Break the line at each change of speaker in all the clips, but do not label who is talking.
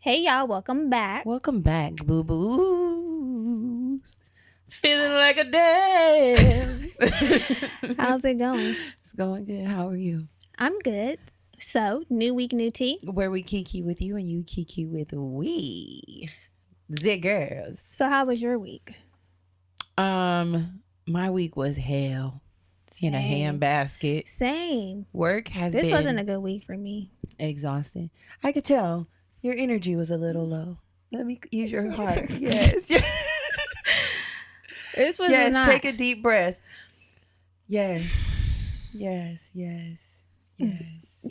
Hey y'all, welcome back.
Welcome back, boo-boos. Feeling like a dance.
How's it going?
It's going good. How are you?
I'm good. So, new week, new tea.
Where we kiki with you and you kiki with we. The girls.
So, how was your week?
My week was hell. In a handbasket.
Same.
Work has been.
This wasn't a good week for me.
Exhausting. I could tell. Your energy was a little low. Let me use your heart. Yes.
This was
not. Take a deep breath. Yes.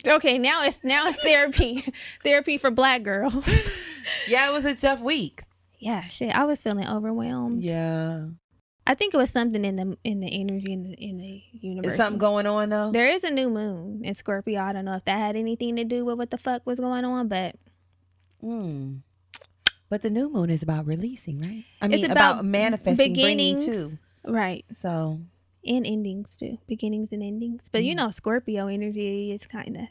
Okay, now it's therapy. Therapy for Black girls.
Yeah, it was a tough week.
Yeah, shit. I was feeling overwhelmed.
Yeah.
I think it was something in the energy in the universe.
Is something going on though?
There is a new moon in Scorpio. I don't know if that had anything to do with what the fuck was going on, but.
But the new moon is about releasing, right? I
mean,
it's about manifesting,
beginnings,
bringing too.
Right.
So.
And endings too. Beginnings and endings. But you know, Scorpio energy is kind of.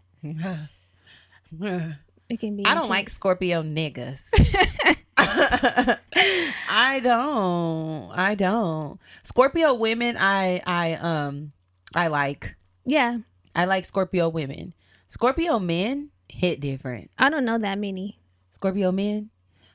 It can be.
I don't like Scorpio niggas. I don't. Scorpio women, I like.
Yeah.
I like Scorpio women. Scorpio men hit different.
I don't know that many
Scorpio men,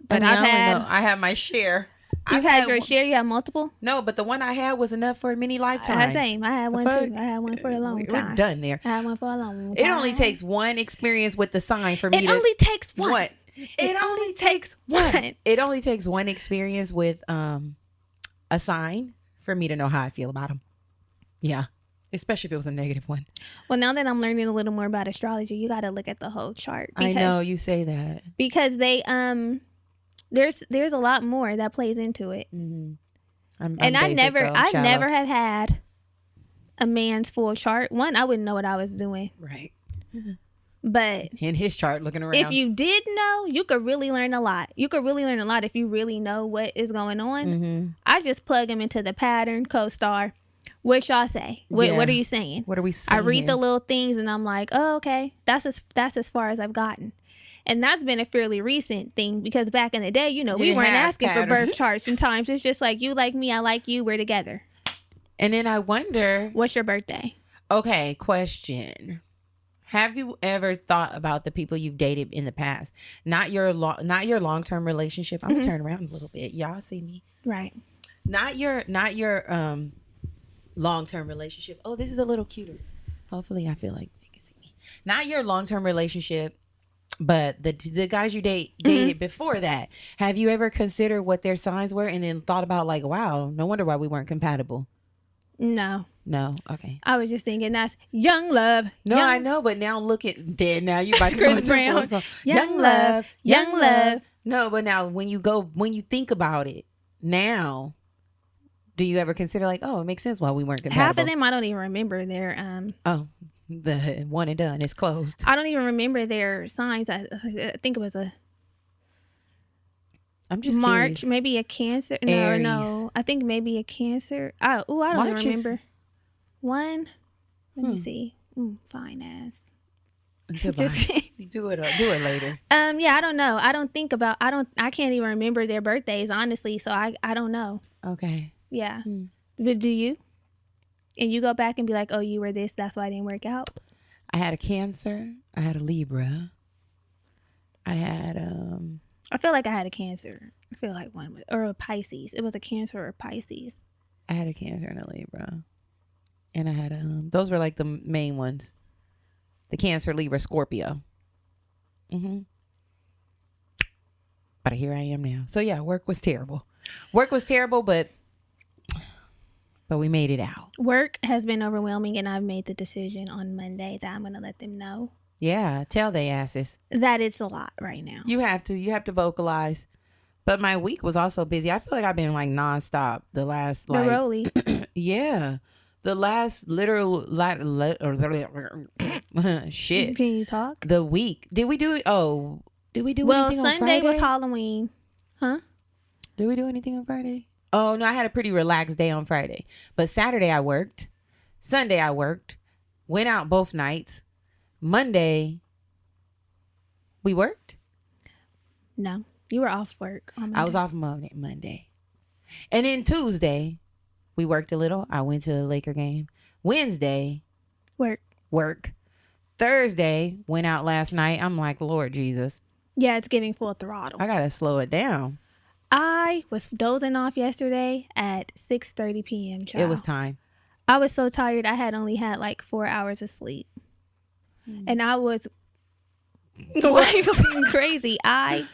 but
I have my share.
You've had your share. You have multiple.
No, but the one I had was enough for many lifetimes.
Same. I had one too. I had one for a long time.
We're done there.
I had one for a long time.
It only takes one experience with the sign for me.
It only takes one.
What? It only takes one. It only takes one experience with a sign for me to know how I feel about them. Yeah. Especially if it was a negative one.
Well, now that I'm learning a little more about astrology, you got to look at the whole chart.
I know you say that.
Because they there's a lot more that plays into it.
Mm-hmm.
I never have had a man's full chart. One, I wouldn't know what I was doing.
Right.
But
in his chart, looking around.
If you did know, you could really learn a lot. You could really learn a lot if you really know what is going on.
Mm-hmm.
I just plug them into the pattern, co-star. What y'all say? What are you saying?
What are we saying?
I read the little things and I'm like, oh, okay. That's as far as I've gotten. And that's been a fairly recent thing because back in the day, you know, we weren't asking for birth charts sometimes. It's just like, you like me, I like you, we're together.
And then I wonder.
What's your birthday?
Okay, question. Have you ever thought about the people you've dated in the past? Not your long-term relationship. I'm gonna turn around a little bit. Y'all see me?
Right.
Not your long-term relationship. Oh, this is a little cuter. Hopefully I feel like they can see me. Not your long-term relationship, but the guys you dated before that. Have you ever considered what their signs were and then thought about like, wow, no wonder why we weren't compatible?
No.
Okay.
I was just thinking that's young love.
No, I know, but now look at dead. Now you about to
Chris Brown. Young love.
No, but now when you think about it now, do you ever consider like, oh, it makes sense why we weren't compatible?
Half of them I don't even remember their
the one and done is closed.
I don't even remember their signs. I think it was
I'm just
March,
curious.
Maybe a Cancer.
Aries.
No. I think maybe a Cancer. I don't
March
even remember. One. Let me see. Fine ass.
Just do it later.
Yeah, I don't know. I can't even remember their birthdays, honestly. So I don't know.
Okay.
Yeah. But do you? And you go back and be like, oh, you were this. That's why it didn't work out.
I had a Cancer. I had a Libra. I had
I feel like I had a Cancer. I feel like one was, or a Pisces. It was a Cancer or a Pisces.
I had a Cancer and a Libra. And I had those were like the main ones. The Cancer, Libra, Scorpio. But here I am now. So yeah, work was terrible. Work was terrible, but we made it out. Work
has been overwhelming, and I've made the decision on Monday that I'm going to let them know.
Yeah, tell they asses
that it's a lot right now.
You have to vocalize. But my week was also busy. I feel like I've been like nonstop the last like
Rolly.
Yeah. The last literal shit.
Can you talk?
The week. Did we do it? Oh, did we do anything on Friday?
Well, Sunday was Halloween. Huh?
Did we do anything on Friday? Oh, no, I had a pretty relaxed day on Friday. But Saturday I worked. Sunday I worked. Went out both nights. Monday we worked?
No. You were off work on Monday.
I was off Monday. And then Tuesday we worked a little. I went to the Laker game. Wednesday work. Thursday went out last night. I'm like, Lord Jesus.
Yeah, it's giving full throttle.
I gotta slow it down.
I was dozing off yesterday at 6:30 p.m. Child.
It was time.
I was so tired. I had only had like 4 hours of sleep. And I was crazy. I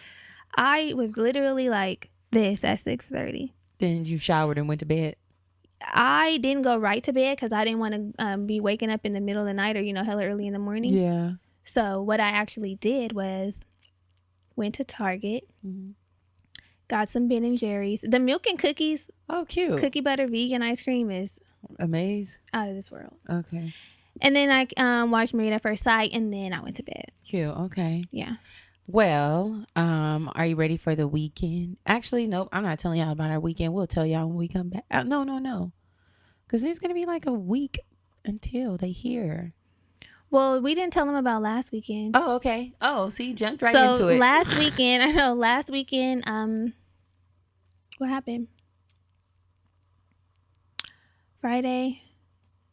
was literally like this at 6:30.
Then you showered and went to bed?
I didn't go right to bed because I didn't want to be waking up in the middle of the night or, hella early in the morning.
Yeah.
So what I actually did was went to Target, got some Ben & Jerry's. The milk and cookies.
Oh, cute.
Cookie butter vegan ice cream is
amazing.
Out of this world.
Okay.
And then I watched Married at First Sight, and then I went to bed.
Cute. Okay.
Yeah.
Well, are you ready for the weekend? Actually, nope. I'm not telling y'all about our weekend. We'll tell y'all when we come back. No. Because there's going to be like a week until they hear.
Well, we didn't tell them about last weekend.
Oh, okay. Oh, see, jumped right into it.
Last weekend, what happened? Friday,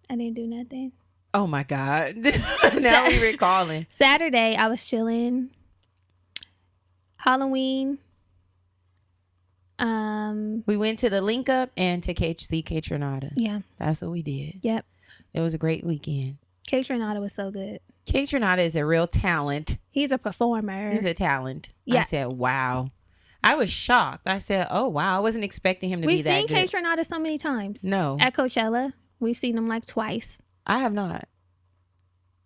I didn't do nothing.
Oh my God. Now we recalling.
Saturday, I was chilling. Halloween.
We went to the Link Up and to see Kate Renata.
Yeah.
That's what we did.
Yep.
It was a great weekend.
Kate Renata was so good.
Kate Renata is a real talent.
He's a performer.
He's a talent.
Yeah.
I said, wow. I was shocked. I said, oh, wow. I wasn't expecting him to be that good.
We've seen Kate Renata so many times.
No.
At Coachella. We've seen him like twice.
I have not.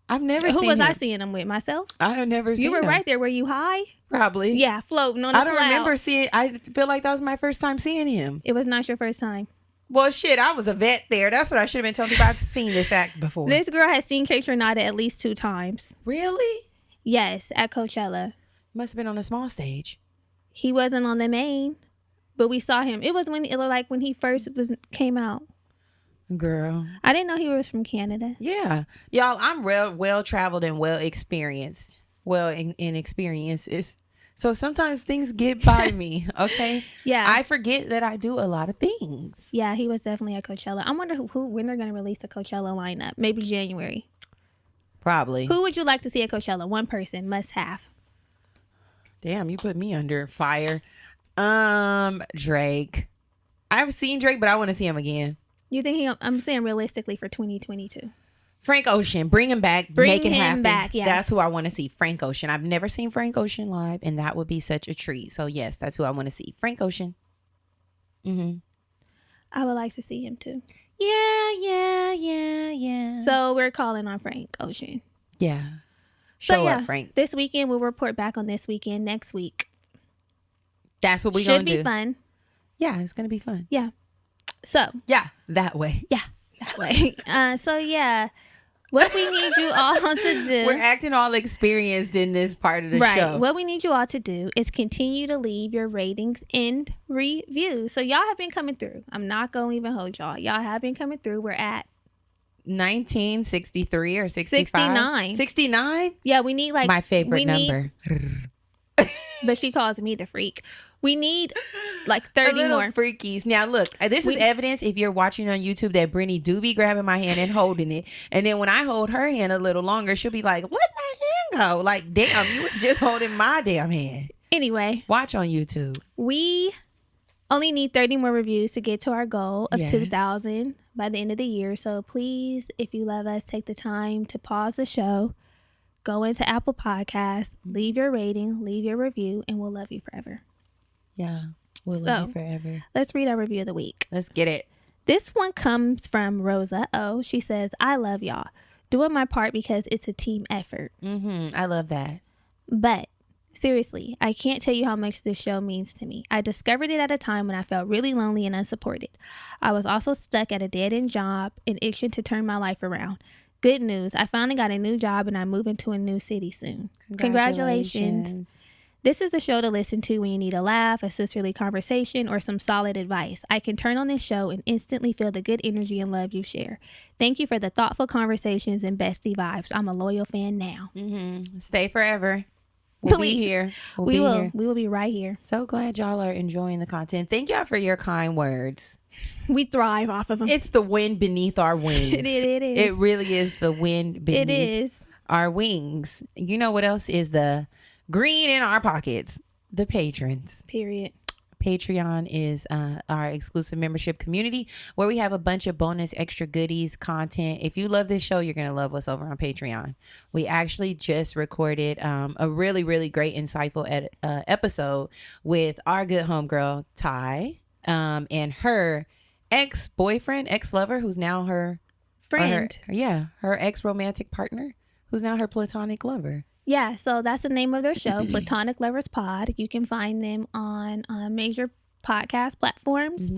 I've never seen him.
Who was I seeing him with? Myself?
I have never seen him.
You were right there. Were you high?
Probably.
Yeah, floating on a cloud.
I don't remember seeing. I feel like that was my first time seeing him.
It was not your first time.
Well, shit, I was a vet there. That's what I should have been telling people. I've seen this act before.
This girl has seen Kate Renata at least 2 times.
Really?
Yes, at Coachella.
Must have been on a small stage.
He wasn't on the main, but we saw him. It was when he first came out.
Girl,
I didn't know he was from Canada.
Yeah, y'all, I'm well traveled and well experienced. Well, in experiences. So sometimes things get by me. Okay.
Yeah.
I forget that I do a lot of things.
Yeah, he was definitely at Coachella. I wonder when they're going to release the Coachella lineup. Maybe January.
Probably.
Who would you like to see at Coachella? One person, must have.
Damn, you put me under fire. Drake. I've seen Drake, but I want to see him again.
You think I'm saying realistically for 2022.
Frank Ocean, bring him back, make it happen.
Back, yes.
That's who I want to see. Frank Ocean. I've never seen Frank Ocean live, and that would be such a treat. So yes, that's who I want to see. Frank Ocean.
I would like to see him too.
Yeah.
So we're calling on Frank Ocean.
Yeah. Show up, Frank.
This weekend we'll report back on this weekend next week.
That's what we're gonna do.
Should be fun.
Yeah, it's gonna be fun.
Yeah. So
yeah, that way.
Yeah, that way. So yeah. What we need you all to do.
We're acting all experienced in this part of the show.
What we need you all to do is continue to leave your ratings and reviews. So y'all have been coming through. I'm not going to even hold y'all. Y'all have been coming through. We're at
1963 or 65?
69.
69?
Yeah, we need like
my favorite number.
But she calls me the freak. We need like 30 more
freakies. Now look, this is evidence if you're watching on YouTube that Brittany do be grabbing my hand and holding it. And then when I hold her hand a little longer, she'll be like, let my hand go? Like, damn, you was just holding my damn hand.
Anyway.
Watch on YouTube.
We only need 30 more reviews to get to our goal of 2,000 by the end of the year. So please, if you love us, take the time to pause the show, go into Apple Podcasts, leave your rating, leave your review, and we'll love you forever.
Yeah, we'll love you forever.
Let's read our review of the week.
Let's get it.
This one comes from Rosa O. She says, I love y'all. Doing my part because it's a team effort.
I love that.
But seriously, I can't tell you how much this show means to me. I discovered it at a time when I felt really lonely and unsupported. I was also stuck at a dead-end job and itching to turn my life around. Good news. I finally got a new job and I'm moving to a new city soon. Congratulations. This is a show to listen to when you need a laugh, a sisterly conversation, or some solid advice. I can turn on this show and instantly feel the good energy and love you share. Thank you for the thoughtful conversations and bestie vibes. I'm a loyal fan now.
Stay forever. We'll be here.
We will be right here.
So glad y'all are enjoying the content. Thank y'all for your kind words.
We thrive off of them.
It's the wind beneath our wings.
It is.
It really is the wind beneath our wings. You know what else is the green in our pockets? The patrons.
Period.
Patreon is our exclusive membership community where we have a bunch of bonus extra goodies, content. If you love this show, you're going to love what's over on Patreon. We actually just recorded a really, really great, insightful episode with our good homegirl, Ty, and her ex-boyfriend, ex-lover, who's now her
friend.
Her ex-romantic partner, who's now her platonic lover.
Yeah, so that's the name of their show, Platonic Lovers Pod. You can find them on major podcast platforms.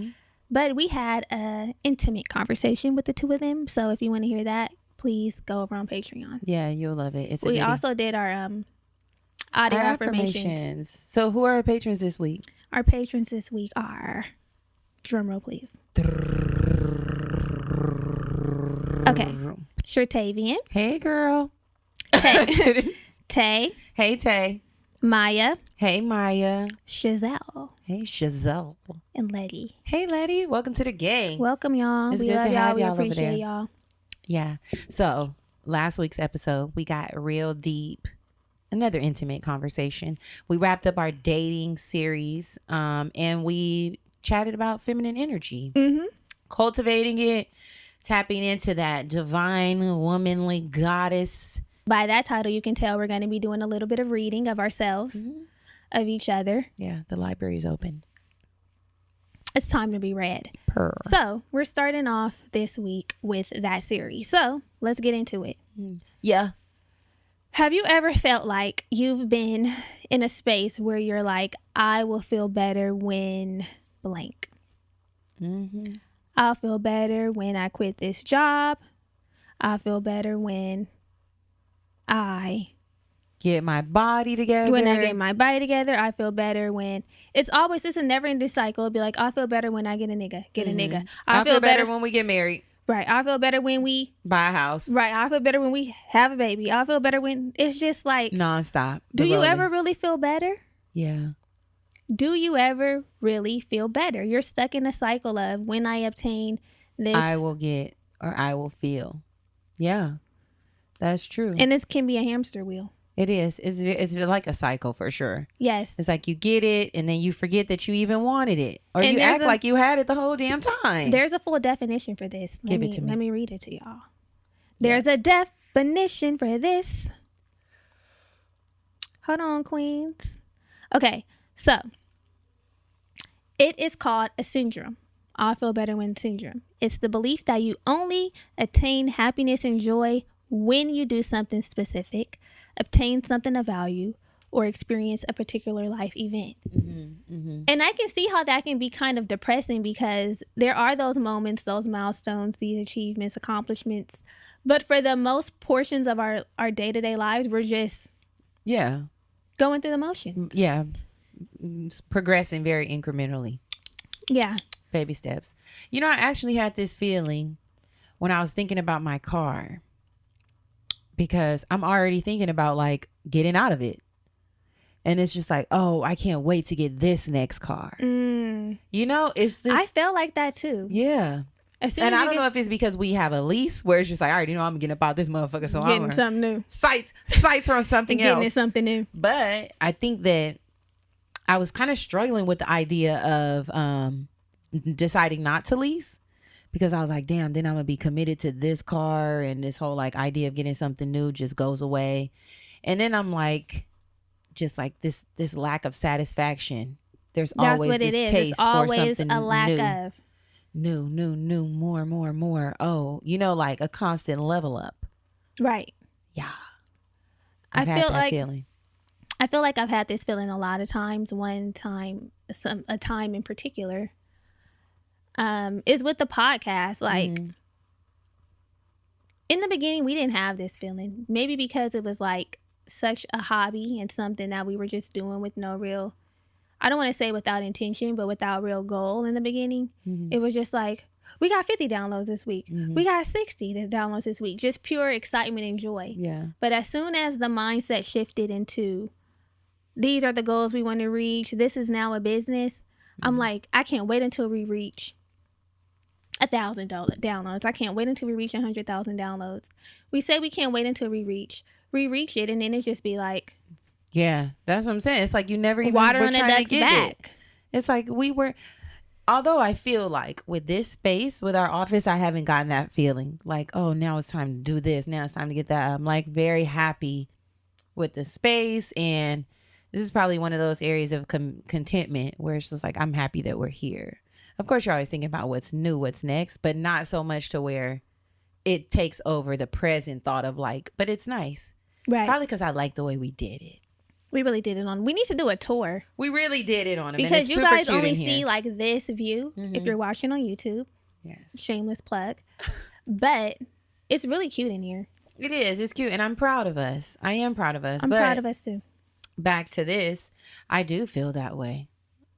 But we had an intimate conversation with the two of them. So if you want to hear that, please go over on Patreon.
Yeah, you'll love it.
We also did our audio affirmations.
So who are our patrons this week?
Our patrons this week are, drumroll please. Okay, Shertavian.
Hey, girl.
Tay.
Hey, Tay.
Maya.
Hey, Maya.
Chazelle.
Hey, Chazelle.
And Letty.
Hey, Letty. Welcome to the gang.
Welcome, y'all.
It's
we
good
love
to
y'all.
have
We
y'all
appreciate
over there.
y'all.
Yeah. So last week's episode, we got real deep. Another intimate conversation. We wrapped up our dating series and we chatted about feminine energy. Cultivating it, tapping into that divine, womanly goddess.
By that title, you can tell we're going to be doing a little bit of reading of ourselves, of each other.
Yeah, the library's open.
It's time to be read. So we're starting off this week with that series. So let's get into it.
Yeah.
Have you ever felt like you've been in a space where you're like, I will feel better when blank? I'll feel better when I quit this job. I'll feel better when I
get my body together.
When I get my body together, I feel better when it's a never ending cycle. It'll be like, I feel better when I get a nigga. I feel better
when we get married.
Right. I feel better when we
buy a house.
Right. I feel better when we have a baby. I feel better when it's just like
nonstop.
Do you ever really feel better?
Yeah.
Do you ever really feel better? You're stuck in a cycle of when I obtain this,
I will get or I will feel. Yeah. That's true.
And this can be a hamster wheel.
It is. It's like a cycle for sure.
Yes.
It's like you get it and then you forget that you even wanted it. Or you act like you had it the whole damn time.
There's a full definition for this.
Give it to me.
Let me read it to y'all. There's a definition for this. Hold on, queens. Okay. So, it is called a syndrome. I feel better when syndrome. It's the belief that you only attain happiness and joy when you do something specific, obtain something of value, or experience a particular life event. And I can see how that can be kind of depressing because there are those moments, those milestones, these achievements, accomplishments. But for the most portions of our day-to-day lives, we're just going through the motions.
Yeah. It's progressing very incrementally.
Yeah.
Baby steps. You know, I actually had this feeling when I was thinking about my car. Because I'm already thinking about like getting out of it. And it's just like, oh, I can't wait to get this next car. You know, it's this.
I felt like that too.
Yeah. And I don't know if it's because we have a lease where it's just like, I already know I'm getting up out this motherfucker, so
getting
I'm
something new.
Sights from something else.
Getting something new.
But I think that I was kind of struggling with the idea of deciding not to lease, because I was like, damn, then I'm gonna be committed to this car, and this whole like idea of getting something new just goes away. And then I'm like, just like this lack of satisfaction. That's always what this it is. Taste it's always for something a lack new. Of new, more. Oh, like a constant level up.
Right.
Yeah.
I feel like I've had this feeling a lot of times. A time in particular, is with the podcast. Like in the beginning, we didn't have this feeling. Maybe because it was like such a hobby and something that we were just doing with no real, I don't want to say without intention, but without real goal in the beginning. It was just like, we got 50 downloads this week. We got 60 downloads this week. Just pure excitement and joy.
Yeah.
But as soon as the mindset shifted into, these are the goals we want to reach, this is now a business, I'm like, I can't wait until we reach 1,000 downloads. I can't wait until we reach 100,000 downloads. We say we can't wait until we reach it, and then it just be like,
yeah, that's what I'm saying. It's like you never even
water
were
on a
trying to
duck's
get
back.
it. It's like we were, although I feel like with this space, with our office, I haven't gotten that feeling like, oh, now it's time to do this. Now it's time to get that. I'm like very happy with the space, and this is probably one of those areas of contentment where it's just like, I'm happy that we're here. Of course, you're always thinking about what's new, what's next, but not so much to where it takes over the present thought of like, but it's nice.
Right.
Probably because I like the way we did it.
We really did it on. We need to do a tour.
We really did it on it.
Because you guys only see like this view if you're watching on YouTube.
Yes.
Shameless plug. But it's really cute in here.
It is. It's cute. And I'm proud of us. I am proud of us.
I'm proud of us too.
Back to this. I do feel that way.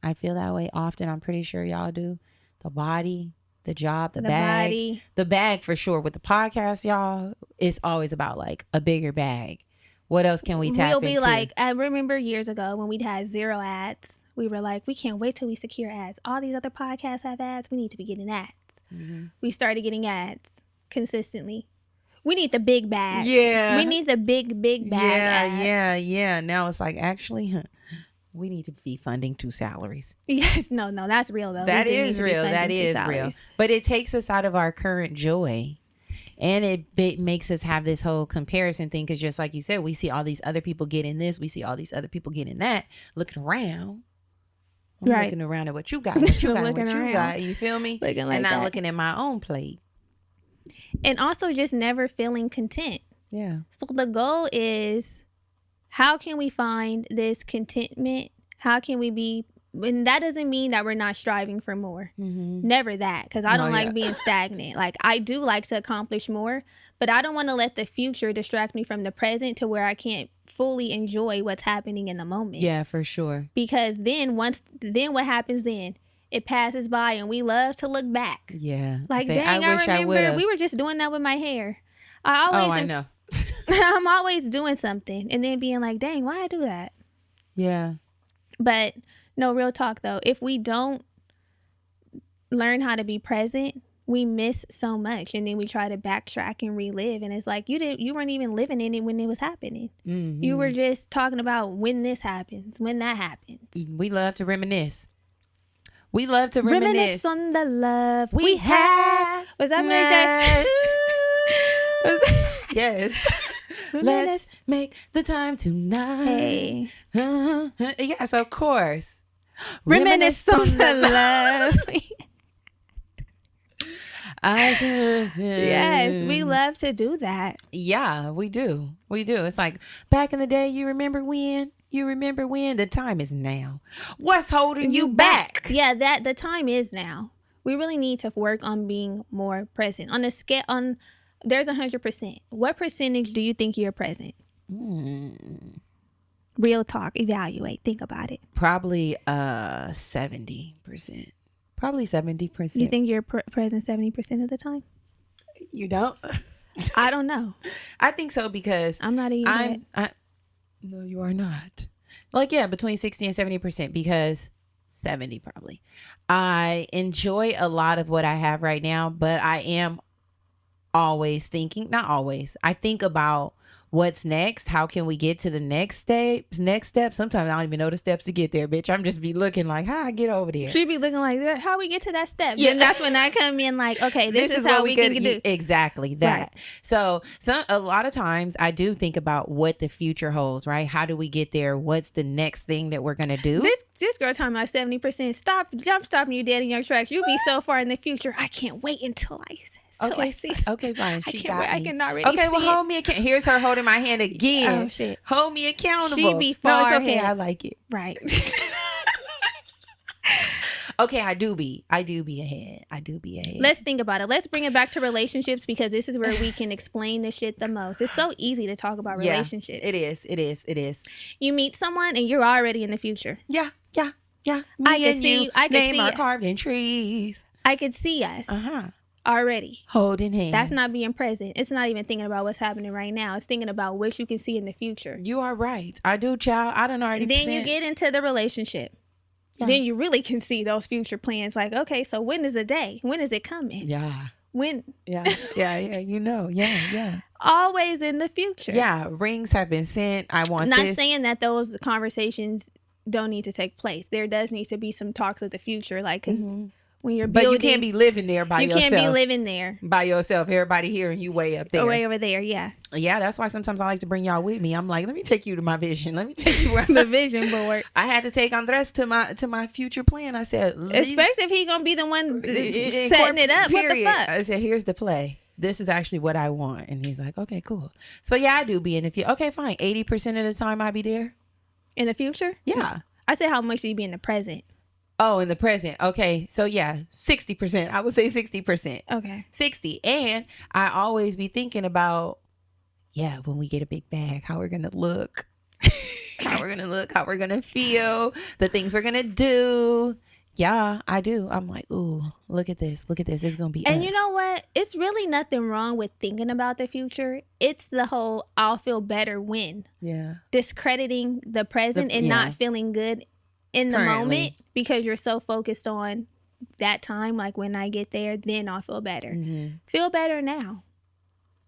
I feel that way often. I'm pretty sure y'all do. The body, the job, the bag. Body. The bag for sure. With the podcast, y'all, it's always about like a bigger bag. What else can we tap into?
We'll be like, I remember years ago when we'd had 0 ads. We were like, we can't wait till we secure ads. All these other podcasts have ads. We need to be getting ads. We started getting ads consistently. We need the big bag.
Yeah.
We need the big bag ads.
Yeah. Now it's like, actually, we need to be funding 2 salaries.
Yes. No, that's real though.
That is real. That is real. But it takes us out of our current joy. And it makes us have this whole comparison thing. Because just like you said, we see all these other people getting this. We see all these other people getting that. Looking around. I'm looking around at what you got. What you got. You feel me?
Looking like
and not
that.
looking at my own plate.
And also just never feeling content.
Yeah.
So the goal is, how can we find this contentment? How can we be... And that doesn't mean that we're not striving for more. Never that, because I don't like being stagnant. Like, I do like to accomplish more, but I don't want to let the future distract me from the present to where I can't fully enjoy what's happening in the moment.
Yeah, for sure.
Because then what happens then? It passes by and we love to look back.
Yeah.
Like, dang, I remember we were just doing that with my hair. I
know.
I'm always doing something and then being like, dang, why I do that?
Yeah.
But no, real talk though. If we don't learn how to be present, we miss so much, and then we try to backtrack and relive. And it's like you weren't even living in it when it was happening. You were just talking about when this happens, when that happens.
We love to reminisce. We love to reminisce
on the love we had. Was that Mary J?
Yes. Let's make the time tonight.
Hey.
Yes, of course.
Reminisce on the love. Yes, we love to do that.
Yeah, we do. It's like, back in the day, you remember when? The time is now. What's holding you back?
Yeah, the time is now. We really need to work on being more present. On the scale, there's 100%. What percentage do you think you're present? Real talk. Evaluate. Think about it.
Probably 70%. Probably 70%.
You think you're present 70% of the time?
You don't?
I don't know.
I think so, because
I'm not even.
No, you are not. Like, yeah, between 60 and 70%, because 70 probably. I enjoy a lot of what I have right now, but I am always thinking, not always, I think about what's next. How can we get to the next step? Sometimes I don't even know the steps to get there, bitch. I'm just be looking like, how I get over there.
She'd be looking like, how we get to that step? Yeah. And that's when I come in like, okay, this is how we can do.
Exactly that.
Right.
So a lot of times I do think about what the future holds, right? How do we get there? What's the next thing that we're going to do?
This girl talking about 70%. Stop stopping you dead in your tracks. You'll be so far in the future. I can't wait until I
Okay,
see.
Okay, fine. She got me.
I can already see.
Okay, well, hold me. Here's her holding my hand again.
Oh shit!
Hold me accountable.
She be far
No, it's okay.
ahead.
I like it.
Right.
Okay, I do be ahead.
Let's think about it. Let's bring it back to relationships because this is where we can explain this shit the most. It's so easy to talk about relationships.
It is.
You meet someone and you're already in the future.
Yeah. Me
I can
and
see
you.
I can
name
see
our
it.
carved in trees.
I could see us already
holding hands.
That's not being present. It's not even thinking about what's happening right now. It's thinking about what you can see in the future.
You are right. I do, child. I done already.
Then you get into the relationship. Yeah. Then you really can see those future plans. Like, okay, so when is the day? When is it coming?
Yeah.
When?
Yeah. You know. Yeah.
Always in the future.
Yeah. Rings have been sent. I want
Not saying that those conversations don't need to take place. There does need to be some talks of the future. Like, because when you're building.
But you can't be living there by yourself.
You can't be living there.
By yourself. Everybody here and you way up there.
Way over there, yeah.
Yeah, that's why sometimes I like to bring y'all with me. I'm like, let me take you to my vision. Let me take you where
the vision board.
I had to take Andres to my future plan. I said,
especially if he gonna be the one setting it up. Period. What the fuck?
I said, here's the play. This is actually what I want. And he's like, okay, cool. So yeah, I do be in the future. Okay, fine. 80% of the time I be there.
In the future?
Yeah.
I said, how much do you be in the present?
Oh, in the present. Okay. So yeah, 60%. I would say 60%.
Okay.
60. And I always be thinking about, when we get a big bag, how we're going to look, how we're going to feel, the things we're going to do. Yeah, I do. I'm like, ooh, look at this. It's going to be
And
us.
You know what? It's really nothing wrong with thinking about the future. It's the whole I'll feel better when.
Yeah.
Discrediting the present and not feeling good in the moment because you're so focused on that time. Like when I get there, then I'll feel better. Mm-hmm. Feel better now.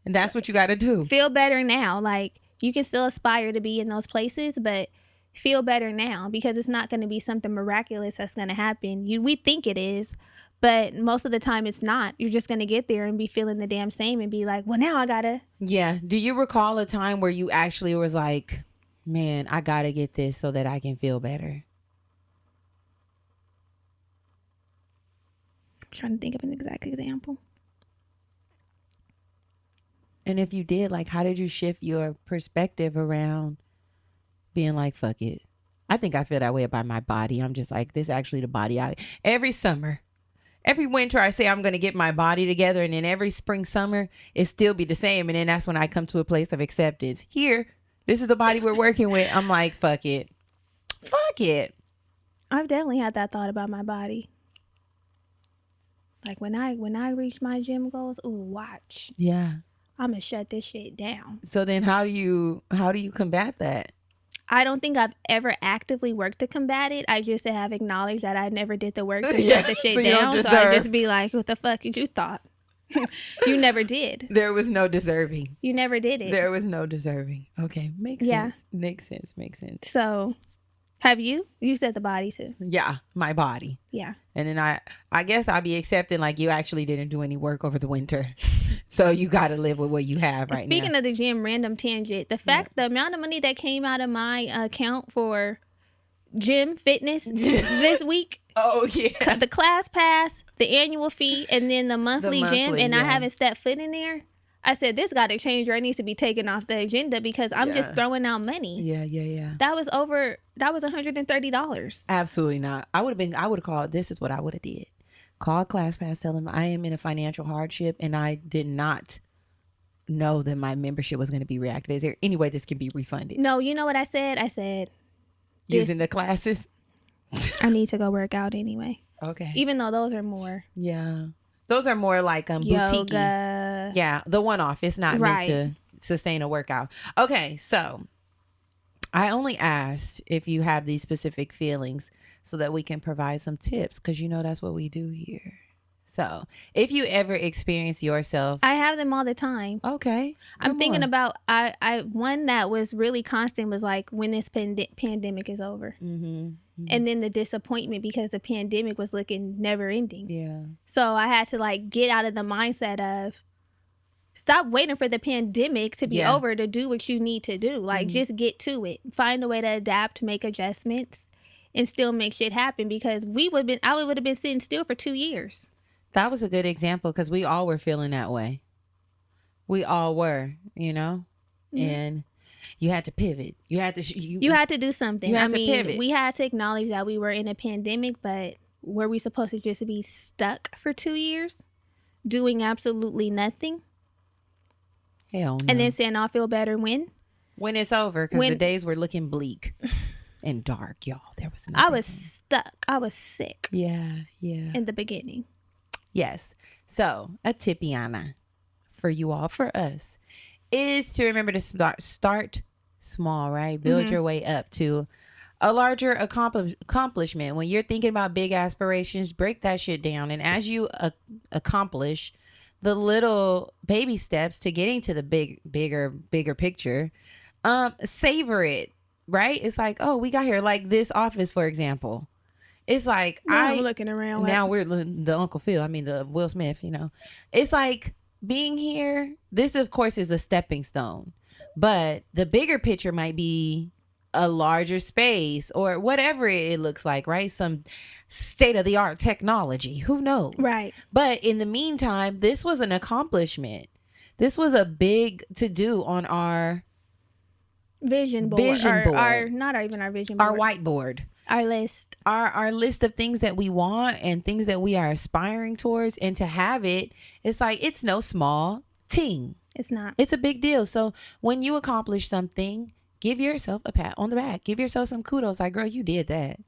And that's what you got to do.
Feel better now. Like you can still aspire to be in those places, but feel better now because it's not going to be something miraculous that's going to happen. We think it is, but most of the time it's not. You're just going to get there and be feeling the damn same and be like, well, now I got to.
Yeah. Do you recall a time where you actually was like, man, I got to get this so that I can feel better?
I'm trying to think of an exact example.
And if you did, like, how did you shift your perspective around being like, fuck it? I think I feel that way about my body. I'm just like, this is actually the body every summer, every winter I say I'm going to get my body together. And then every spring, summer, it still be the same. And then that's when I come to a place of acceptance. Here, this is the body we're working with. I'm like, fuck it.
I've definitely had that thought about my body. Like when I reach my gym goals, ooh, watch.
Yeah.
I'm gonna shut this shit down.
So then how do you combat that?
I don't think I've ever actively worked to combat it. I just have acknowledged that I never did the work to shut the shit down. So I just be like, what the fuck did you thought? You never did.
There was no deserving.
You never did it.
There was no deserving. Okay. Makes sense. Makes sense.
So have you? You said the body too.
Yeah, my body.
Yeah.
And then I guess I'll be accepting like you actually didn't do any work over the winter. So you got to live with what you have right now.
Speaking of the gym, random tangent. The amount of money that came out of my account for gym fitness this week.
Oh, yeah.
The class pass, the annual fee, and then the monthly gym. And I haven't stepped foot in there. I said, this got to change or it needs to be taken off the agenda because I'm just throwing out money.
Yeah.
That was $130.
Absolutely not. I would have called, this is what I would have did. Call ClassPass, tell them I am in a financial hardship and I did not know that my membership was going to be reactivated. Is there any way this can be refunded?
No, you know what I said? I said,
using the classes?
I need to go work out anyway.
Okay.
Even though those are more.
Yeah. Those are more like boutique. Yeah, the one-off. It's not meant to sustain a workout. Okay, so I only asked if you have these specific feelings so that we can provide some tips, because that's what we do here. So if you ever experience yourself,
I have them all the time.
Okay.
I'm thinking about, I one that was really constant was like when this pandemic is over. And then the disappointment because the pandemic was looking never ending.
Yeah.
So I had to like get out of the mindset of stop waiting for the pandemic to be over to do what you need to do. Like just get to it. Find a way to adapt, make adjustments, and still make shit happen, because I would have been sitting still for 2 years.
That was a good example, because we all were feeling that way. We all were, and you had to pivot. You had to
you had to do something.
You had to pivot.
We had to acknowledge that we were in a pandemic, but were we supposed to just be stuck for 2 years doing absolutely nothing?
Hell no.
And then saying I'll feel better when
it's over, because the days were looking bleak and dark, y'all. There was nothing.
I was stuck. I was sick.
Yeah.
In the beginning.
Yes. So a tipiana for you all, for us, is to remember to start small, right? Build your way up to a larger accomplishment. When you're thinking about big aspirations, break that shit down. And as you accomplish the little baby steps to getting to the bigger picture, savor it, right? It's like, oh, we got here, like this office, for example. It's like,
I'm looking around.
Now we're the Uncle Phil. I mean, the Will Smith, It's like being here. This, of course, is a stepping stone. But the bigger picture might be a larger space or whatever it looks like, right? Some state-of-the-art technology. Who knows?
Right.
But in the meantime, this was an accomplishment. This was a big to-do on our
vision board. Not even our vision board.
Our whiteboard.
Our list.
Our list of things that we want and things that we are aspiring towards. And to have it, it's like, it's no small ting.
It's not.
It's a big deal. So when you accomplish something, give yourself a pat on the back. Give yourself some kudos. Like, girl, you did that.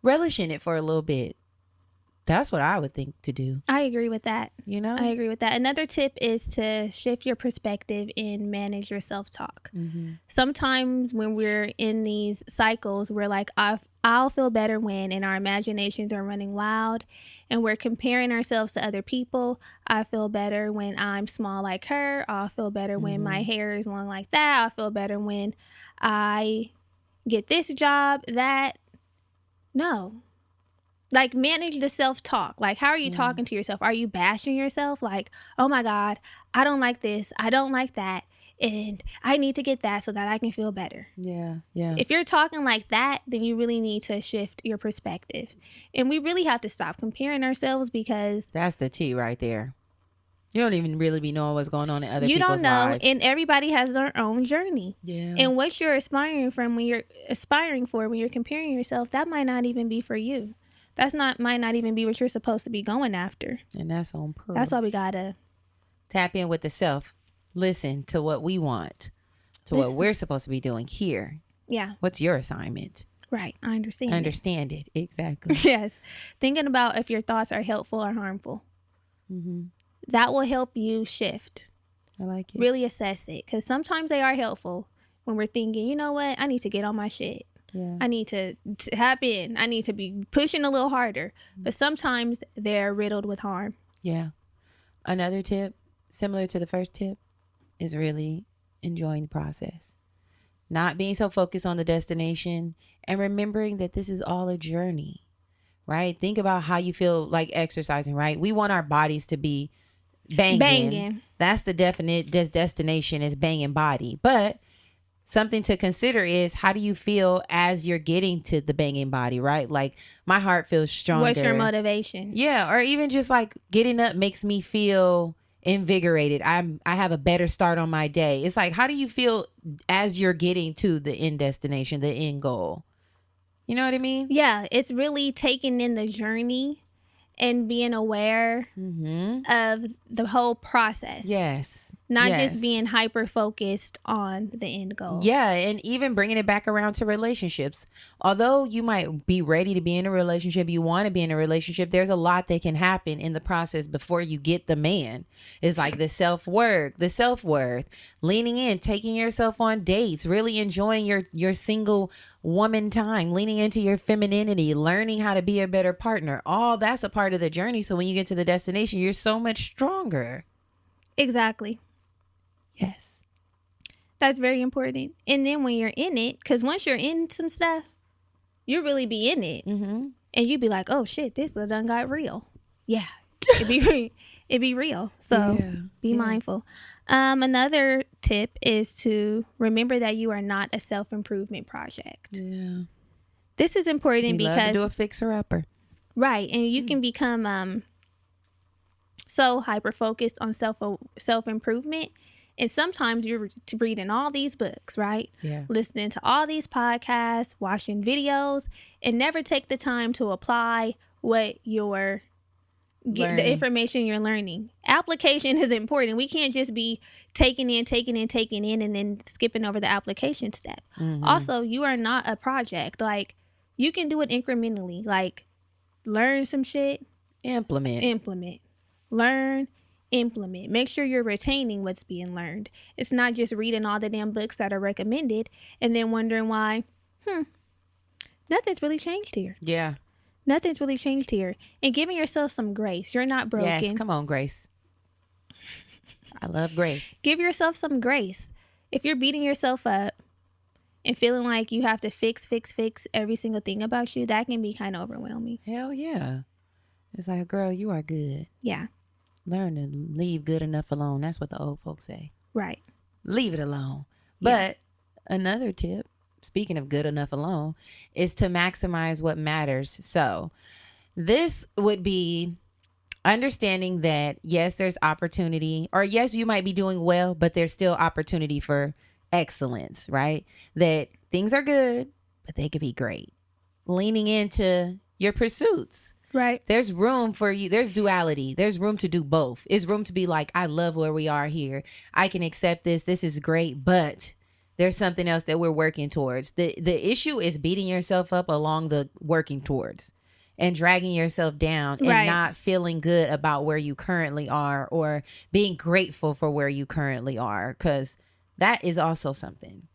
Relish in it for a little bit. That's what I would think to do.
I agree with that.
I
agree with that. Another tip is to shift your perspective and manage your self-talk. Sometimes when we're in these cycles, we're like, I'll feel better when, and our imaginations are running wild and we're comparing ourselves to other people. I feel better when I'm small like her. I'll feel better when my hair is long like that. I'll feel better when I get this job, that. No. Like, manage the self-talk. Like, how are you talking to yourself? Are you bashing yourself? Like, oh my God, I don't like this. I don't like that. And I need to get that so that I can feel better.
Yeah.
If you're talking like that, then you really need to shift your perspective. And we really have to stop comparing ourselves, because
that's the T right there. You don't even really be knowing what's going on in other people's lives.
You don't know. And everybody has their own journey.
Yeah.
And what you're aspiring for when you're comparing yourself, that might not even be for you. Might not even be what you're supposed to be going after.
And that's on purpose.
That's why we gotta
tap in with the self. Listen to what we want, what we're supposed to be doing here.
Yeah.
What's your assignment?
Right. I understand.
Understand it. Exactly.
Yes. Thinking about if your thoughts are helpful or harmful. That will help you shift.
I like it.
Really assess it, because sometimes they are helpful when we're thinking, you know what, I need to get on my shit.
Yeah.
I need to tap in. I need to be pushing a little harder. But sometimes they're riddled with harm.
Yeah. Another tip, similar to the first tip, is really enjoying the process. Not being so focused on the destination, and remembering that this is all a journey, right? Think about how you feel like exercising, right? We want our bodies to be banging. That's the definite destination, is banging body. But something to consider is, how do you feel as you're getting to the banging body, right? Like, my heart feels stronger.
What's your motivation?
Yeah. Or even just like getting up makes me feel invigorated. I have a better start on my day. It's like, how do you feel as you're getting to the end destination, the end goal? You know what I mean?
Yeah. It's really taking in the journey and being aware of the whole process.
Yes.
not just being hyper focused on the end goal.
Yeah, and even bringing it back around to relationships. Although you might be ready to be in a relationship, you want to be in a relationship, there's a lot that can happen in the process before you get the man. It's like the self-worth, leaning in, taking yourself on dates, really enjoying your single woman time, leaning into your femininity, learning how to be a better partner. All that's a part of the journey. So when you get to the destination, you're so much stronger.
Exactly.
Yes.
That's very important. And then when you're in it, because once you're in some stuff, you really be in it.
Mm-hmm.
And you be like, oh shit, this done got real. Yeah. It'd be real. So be mindful. Another tip is to remember that you are not a self-improvement project.
Yeah.
This is important because
love to do a fixer-upper.
Right. And you can become so hyper-focused on self-improvement. And sometimes you're reading all these books, right?
Yeah.
Listening to all these podcasts, watching videos, and never take the time to apply what you're the information you're learning. Application is important. We can't just be taking in, and then skipping over the application step.
Mm-hmm.
Also, you are not a project. Like, you can do it incrementally. Like, learn some shit. Implement. Learn. Implement. Make sure you're retaining what's being learned. It's not just reading all the damn books that are recommended and then wondering why, nothing's really changed here.
Yeah.
Nothing's really changed here. And giving yourself some grace. You're not broken.
Yes, come on, Grace. I love grace.
Give yourself some grace. If you're beating yourself up and feeling like you have to fix every single thing about you, that can be kind of overwhelming.
Hell yeah. It's like, girl, you are good.
Yeah.
Learn to leave good enough alone. That's what the old folks say.
Right.
Leave it alone.
Yeah.
But another tip, speaking of good enough alone, is to maximize what matters. So this would be understanding that, yes, there's opportunity, or yes, you might be doing well, but there's still opportunity for excellence, right? That things are good, but they could be great. Leaning into your pursuits.
Right.
There's room for you. There's duality. There's room to do both. It's room to be like, I love where we are here. I can accept this. This is great, but there's something else that we're working towards. The issue is beating yourself up along the working towards and dragging yourself down and not feeling good about where you currently are or being grateful for where you currently are, because that is also something.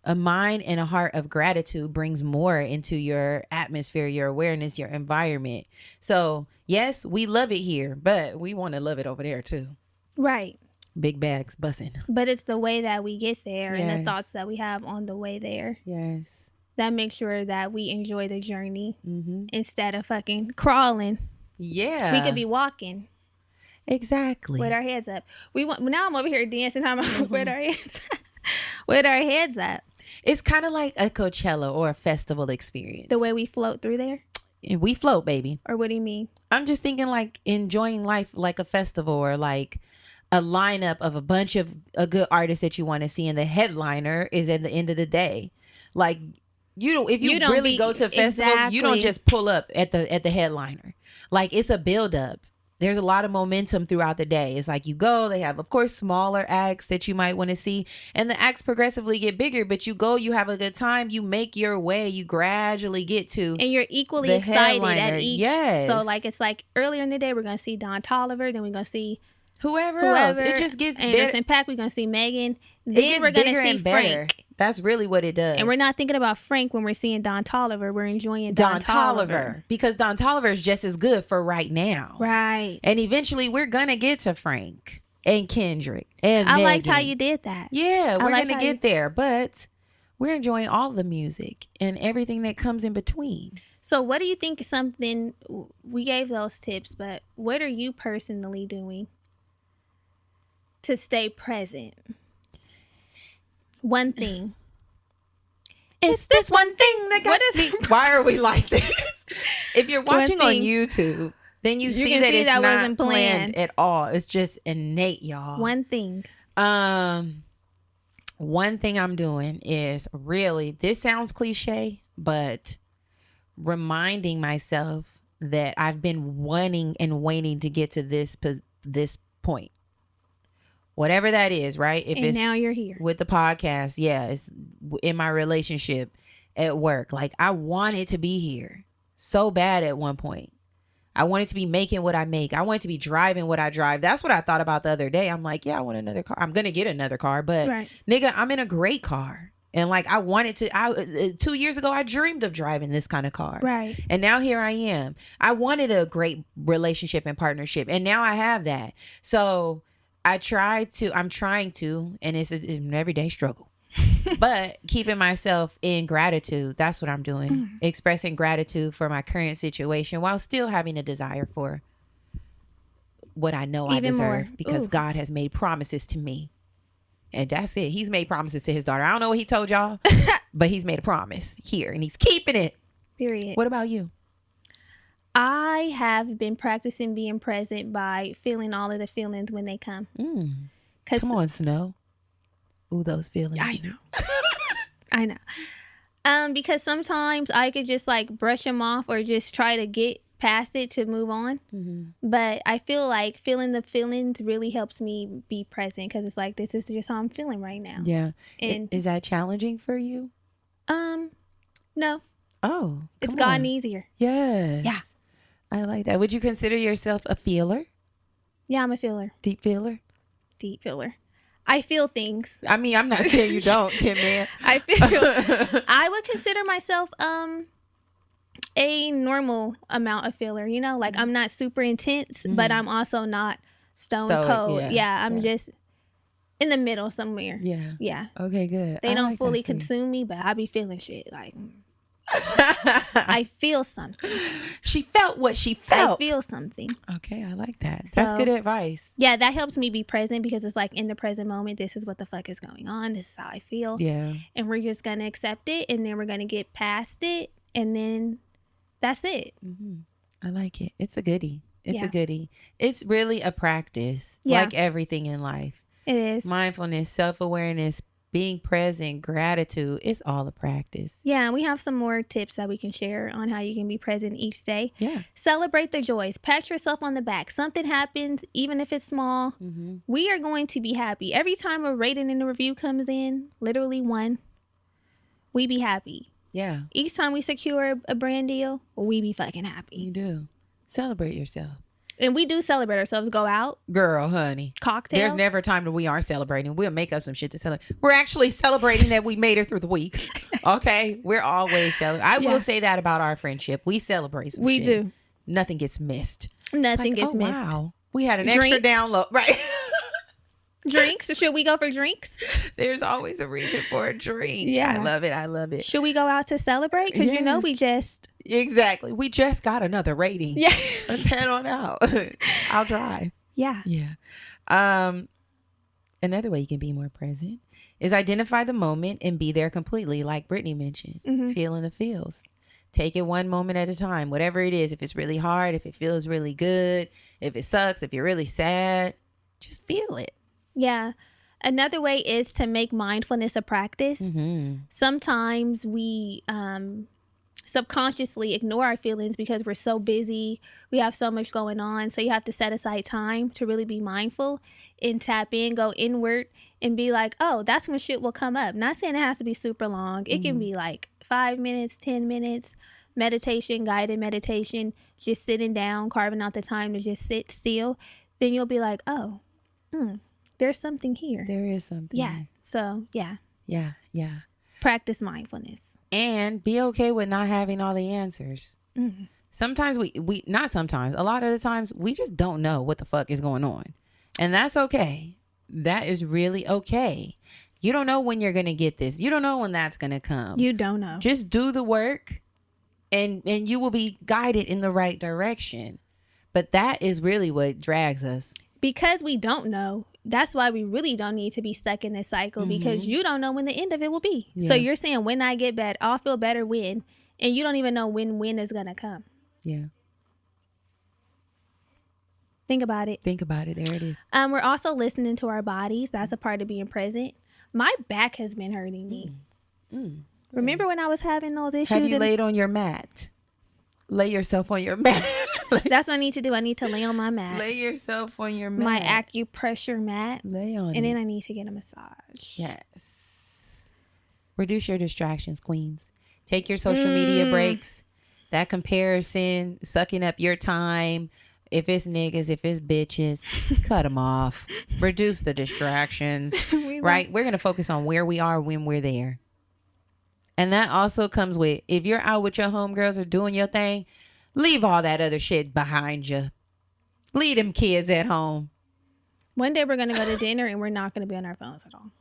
A mind and a heart of gratitude brings more into your atmosphere, your awareness, your environment. So, yes, we love it here, but we want to love it over there too.
Right.
Big bags bussing.
But it's the way that we get there and the thoughts that we have on the way there.
Yes.
That makes sure that we enjoy the journey instead of fucking crawling.
Yeah.
We could be walking.
Exactly.
With our heads up. Now I'm over here dancing with our heads up. With our heads up.
It's kind of like a Coachella or a festival experience.
The way we float through there?
We float, baby.
Or what do you mean?
I'm just thinking like enjoying life like a festival, or like a lineup of a bunch of a good artist that you want to see, and the headliner is at the end of the day. Like, if you really go to festivals, you don't just pull up at the headliner. Like, it's a build up. There's a lot of momentum throughout the day. It's like you go, they have, of course, smaller acts that you might want to see, and the acts progressively get bigger, but you go, you have a good time, you make your way, you gradually get to,
and you're equally excited
headliner.
at each.
Yes.
So like, it's like earlier in the day, we're going to see Don Toliver, then we're going to see
whoever else. It just gets
Anderson .Paak, we're going to see Megan. Then we're going to see Frank.
That's really what it does.
And we're not thinking about Frank when we're seeing Don Toliver. We're enjoying Don Toliver.
Because Don Toliver is just as good for right now.
Right.
And eventually we're going to get to Frank and Kendrick and
I
Megan.
liked how you did that.
Yeah, we're going to get there. But we're enjoying all the music and everything that comes in between.
So what do you think is something, we gave those tips, but what are you personally doing to stay present? One thing.
It's this one thing that got me. Why are we like this? If you're watching on YouTube, then you see that it's not wasn't planned at all. It's just innate, y'all.
One thing.
One thing I'm doing is really, this sounds cliche, but reminding myself that I've been wanting and waiting to get to this point. whatever that is, right? If
and
it's
now you're here
with the podcast, yeah, it's in my relationship, at work. Like, I wanted to be here so bad at one point. I wanted to be making what I make. I wanted to be driving what I drive. That's what I thought about the other day. I'm like, yeah, I want another car. I'm going to get another car, but nigga, I'm in a great car. And like, I wanted to, 2 years ago, I dreamed of driving this kind of car.
Right.
And now here I am. I wanted a great relationship and partnership. And now I have that. So I'm trying to, and it's an everyday struggle. But keeping myself in gratitude, that's what I'm doing. Expressing gratitude for my current situation while still having a desire for what I know I deserve, because God has made promises to me. And that's it. He's made promises to his daughter. I don't know what he told y'all, but he's made a promise here and he's keeping it.
Period.
What about you?
I have been practicing being present by feeling all of the feelings when they come.
Come on, Snow. Ooh, those feelings.
I know. I know. Because sometimes I could just like brush them off or just try to get past it to move on. But I feel like feeling the feelings really helps me be present, because it's like, this is just how I'm feeling right now.
Yeah.
And
is that challenging for you?
No.
Oh,
it's gotten easier.
Yes.
Yeah.
I like that. Would you consider yourself a feeler?
Yeah, I'm a feeler.
Deep feeler?
Deep feeler. I feel things.
I mean, I'm not saying you don't, Tim, man.
I would consider myself a normal amount of feeler, you know, like I'm not super intense, but I'm also not stone cold. Yeah, I'm just in the middle somewhere. Yeah.
Okay, good.
They don't fully consume me, but I be feeling shit like I feel something.
She felt what she felt.
I feel something.
Okay, I like that. That's good advice.
Yeah, that helps me be present, because it's like, in the present moment, this is what the fuck is going on. This is how I feel.
Yeah. And
we're just going to accept it, and then we're going to get past it, and then that's it.
I like it. It's a goodie. It's a goodie. It's really a practice, like everything in life.
It is.
Mindfulness, self-awareness, being present, gratitude, it's all a practice.
Yeah, and we have some more tips that we can share on how you can be present each day.
Yeah.
Celebrate the joys. Pat yourself on the back. Something happens, even if it's small, we are going to be happy. Every time a rating and a review comes in, literally one, we be happy.
Yeah.
Each time we secure a brand deal, we be fucking happy.
You do. Celebrate yourself.
And we do celebrate ourselves. Go out.
Girl, honey.
Cocktail.
There's never a time that we aren't celebrating. We'll make up some shit to celebrate. We're actually celebrating that we made it through the week. Okay? We're always celebrating. I will say that about our friendship. We celebrate some shit.
We do.
Nothing gets missed.
Nothing gets missed.
Wow. We had an extra download. Right.
Drinks? Should we go for drinks?
There's always a reason for a drink.
Yeah.
I love it. I love it.
Should we go out to celebrate? Because you know we just...
Exactly. We just got another rating.
Yeah.
Let's head on out. I'll drive.
Yeah.
Yeah. Another way you can be more present is identify the moment and be there completely, like Brittany mentioned. Feeling the feels. Take it one moment at a time, whatever it is. If it's really hard, if it feels really good, if it sucks, if you're really sad, just feel it.
Yeah. Another way is to make mindfulness a practice. Sometimes we subconsciously ignore our feelings because we're so busy. We have so much going on. So you have to set aside time to really be mindful and tap in, go inward, and be like, oh, that's when shit will come up. Not saying it has to be super long. It can be like 5 minutes, 10 minutes, meditation, guided meditation, just sitting down, carving out the time to just sit still. Then you'll be like, oh, there's something here.
There is something.
Yeah. So, yeah.
Yeah.
Practice mindfulness.
And be okay with not having all the answers. Sometimes we not sometimes, a lot of the times we just don't know what the fuck is going on. And that's okay. That is really okay. You don't know when you're going to get this. You don't know when that's going to come.
You don't know.
Just do the work and you will be guided in the right direction. But that is really what drags us.
Because we don't know. That's why we really don't need to be stuck in this cycle, because you don't know when the end of it will be. Yeah. So you're saying when I get better, I'll feel better when, and you don't even know when is going to come.
Yeah.
Think about it.
Think about it. There it is.
We're also listening to our bodies. That's a part of being present. My back has been hurting me. Remember when I was having those issues?
Have you laid on your mat? Lay yourself on your mat.
That's what I need to do. I need to lay on my mat.
Lay yourself on your mat.
My acupressure mat.
Lay on
and then I need to get a massage.
Yes. Reduce your distractions, queens. Take your social media breaks. That comparison, sucking up your time. If it's niggas, if it's bitches, cut them off. Reduce the distractions. Right? We're going to focus on where we are when we're there. And that also comes with, if you're out with your homegirls or doing your thing, leave all that other shit behind you. Leave them kids at home.
One day we're going to go to dinner and we're not going to be on our phones at all.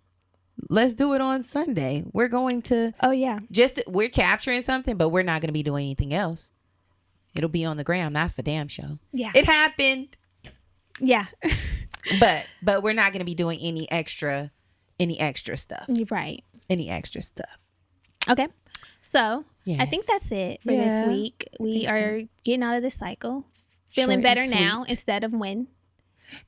Let's do it on Sunday. We're going to.
Oh, yeah.
We're capturing something, but we're not going to be doing anything else. It'll be on the gram. That's for damn sure.
Yeah.
It happened.
Yeah.
but we're not going to be doing any extra stuff.
Right.
Any extra stuff.
Okay. So
yes.
I think that's it for this week. We are getting out of this cycle. Feeling better now instead of when.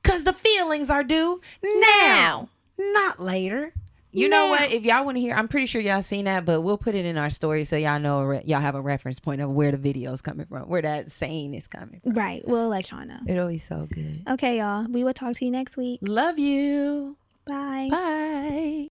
Because the feelings are due now. Not later. You know what? If y'all want to hear, I'm pretty sure y'all seen that, but we'll put it in our story so y'all know, y'all have a reference point of where the video is coming from, where that saying is coming from.
Right. We'll let y'all know.
It'll be so good.
Okay, y'all. We will talk to you next week.
Love you.
Bye.
Bye.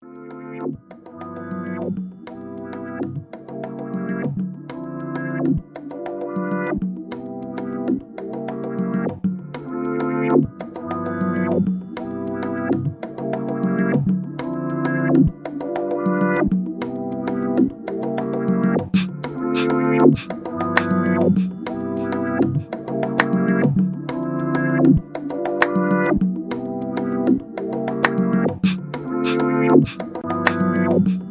Thank you.